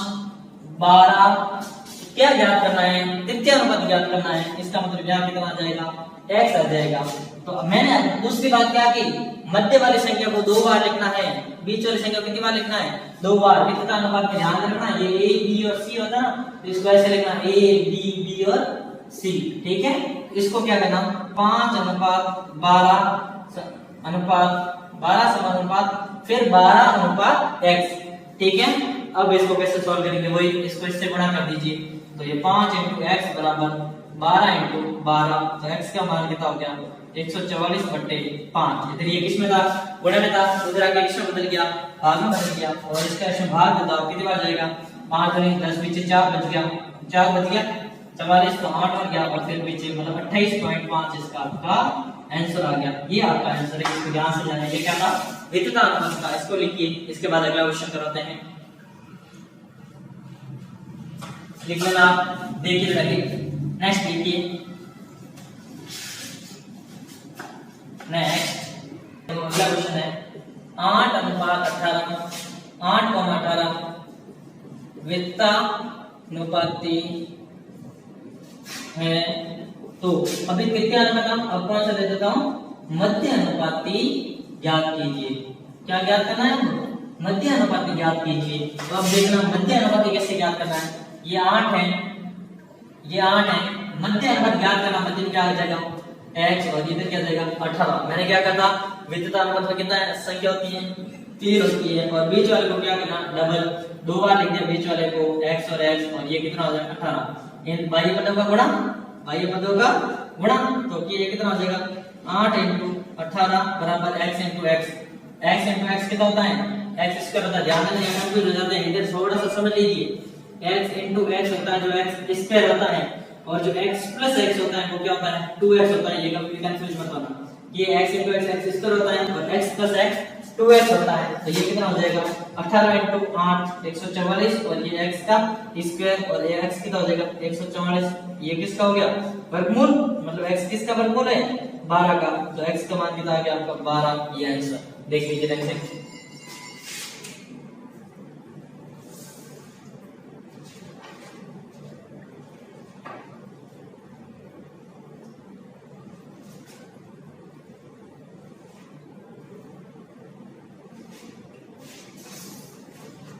12 क्या ज्ञात करना है, तृतीयानुपात ज्ञात करना है। इसका मतलब यहाँ कितना आ जाएगा, x आ जाएगा। तो मैंने दूसरी बात क्या की, मध्य वाली संख्या को 2 बार लिखना है, बीच वाली संख्या को कितनी बार लिखना है, 2 बार। वित्तानुपात में ध्यान रखना, ये a b और c होता है ना, तो इसको ऐसे लिखना a b b और c। ठीक है, इसको क्या करना, 5:12 समानुपात, फिर 12:x। ठीक है, अब इसको कैसे सॉल्व करेंगे, वही इसको इससे गुणा कर दीजिए। तो ये 5 × x बराबर 12 × 12। तो x का मान कितना हो गया, 144/5। इधर ये किसमें था, गुणे में था, उधर आके किसमें बदल गया, भाग में बदल गया। और इसका इसमें भाग बताओ कितनी बार जाएगा, 5 × 10 = 4 बच गया, 4 बच गया। 44 तो 8 हो गया और फिर पीछे मतलब 28.5 इसका आपका आंसर आ गया। ये आपका आंसर है, इसको ध्यान से जाना। ये क्या था? विद्युत अनुपात का। इसको लिखिए, इसके बाद अगला क्वेश्चन कराते हैं। लिख लेना, देखिए लगे। नेक्स्ट लिखिए, नेक्स्ट अगला क्वेश्चन है 8:18 8,18 वित्तानुपाती है तो अभी कितने अनुपात? अब कौन सा दे देता हूं, मध्य अनुपाती ज्ञात कीजिए। क्या ज्ञात करना है? मध्य अनुपाती ज्ञात कीजिए। तो अब देखना मध्य अनुपाती कैसे ज्ञात करना है। ये 8 है, ये 8 है, मध्य अनुपात ज्ञात करना। मध्य क्या आ जाएगा? x और इधर क्या जाएगा? 18। मैंने क्या करता, विद्युत अनुपात में कितना संख्या होती है? 3 होती है। और बीच वाले को क्या करना? डबल, 2 बार लिख दिया बीच वाले को, x और x, और ये कितना हो जाएगा? 18। इन बाह्य पदों का गुणा, बाह्य पदों का गुणा, तो ये कितना हो जाएगा? 8 × 18 बराबर x × x। x × x कितना होता है? x स्क्वायर होता है। ध्यान देना, कंफ्यूज हो जाते हैं, इधर थोड़ा सा समझ लीजिए। x × x होता है जो x स्क्वायर होता है, और जो x + x होता है वो क्या होता है? 2x होता है। ये कभी कंफ्यूज मत होना। ये x × x x स्क्वायर होता है और x + x 2x होता है। तो ये कितना हो जाएगा? 18 × 8 144, और ये x का स्क्वायर, और ये x कितना हो जाएगा? 144। ये किसका हो गया? वर्गमूल, मतलब x किसका वर्गमूल है? 12 का। तो x का मान कितना आ गया आपका? 12। ये आंसर देख लीजिए नेक्स्ट।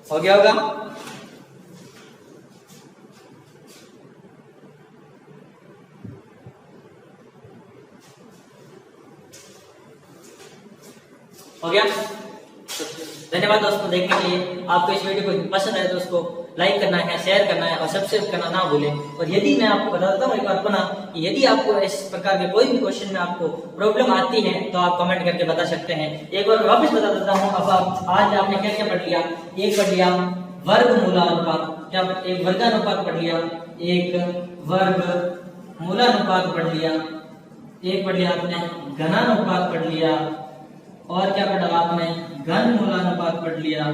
हो गया होगा? हो गया? धन्यवाद दोस्तों देखने के लिए। आपको इस वीडियो को पसंद आए तो उसको लाइक करना है, शेयर करना है और सब्सक्राइब करना ना भूलें। और यदि मैं आपको बताता हूँ एक बार पुनः, यदि आपको इस प्रकार के कोई भी क्वेश्चन में आपको प्रॉब्लम आती है तो आप कमेंट करके बता सकते हैं। एक बार वापस बता देता हूँ। अब आज आपने क्या क्या पढ़ लिया? एक पढ़ लिया वर्गमूलानुपात, क्या? एक वर्गानुपात पढ़ लिया, एक वर्गमूलानुपात पढ़ लिया, एक पढ़ लिया आपने घनानुपात पढ़ लिया, और क्या पढ़ा आपने? घनमूलानुपात पढ़ लिया,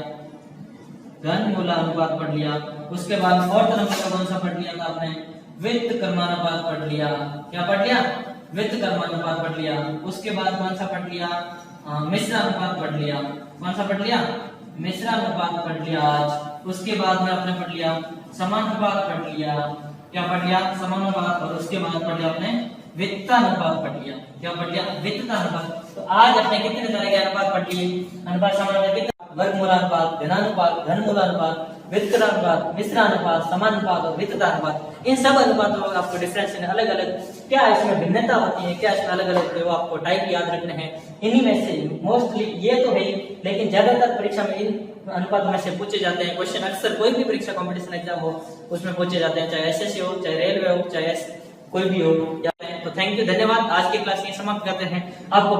घनमूलानुपात पढ़ लिया। उसके बाद फोर्थ नंबर का कौन सा पढ़ लिया था आपने? व्युत्क्रमानुपात पढ़ लिया। क्या पढ़ लिया? व्युत्क्रमानुपात पढ़ लिया। उसके बाद कौन सा पढ़ लिया? मिश्रानुपात पढ़ लिया। कौन सा पढ़ लिया? मिश्रानुपात पढ़ लिया आज। उसके बाद में आपने पढ़ लिया समानुपात पढ़ लिया। क्या पढ़ लिया? समानुपात। और उसके बाद पढ़ लिया आपने वित्तानुपात पढ़ लिया। क्या पढ़ लिया? वित्तानुपात। तो आज आपने कितने तरह के अनुपात पढ़ लिए? अनुपात समानुपात, वर्गमूलानुपात, घनानुपात, घनमूलानुपात, व्युत्क्रमानुपात, मिश्रानुपात, समानुपात और वित्तानुपात। इन सब अनुपातों का आपको डिफरेंस अलग अलग क्या इसमें भिन्नता होती है, क्या इसमें अलग अलग जो आपको टाइप याद रखने हैं। इन्हीं में से मोस्टली ये तो है, लेकिन ज्यादातर परीक्षा में इन अनुपातों में से पूछे जाते हैं क्वेश्चन। अक्सर कोई भी परीक्षा कॉम्पिटिशन एग्जाम हो उसमें पूछे जाते हैं, चाहे एसएससी हो, चाहे रेलवे हो, चाहे कोई भी हो। तो थैंक यू, धन्यवाद। आज की क्लास ये समाप्त करते हैं। आपको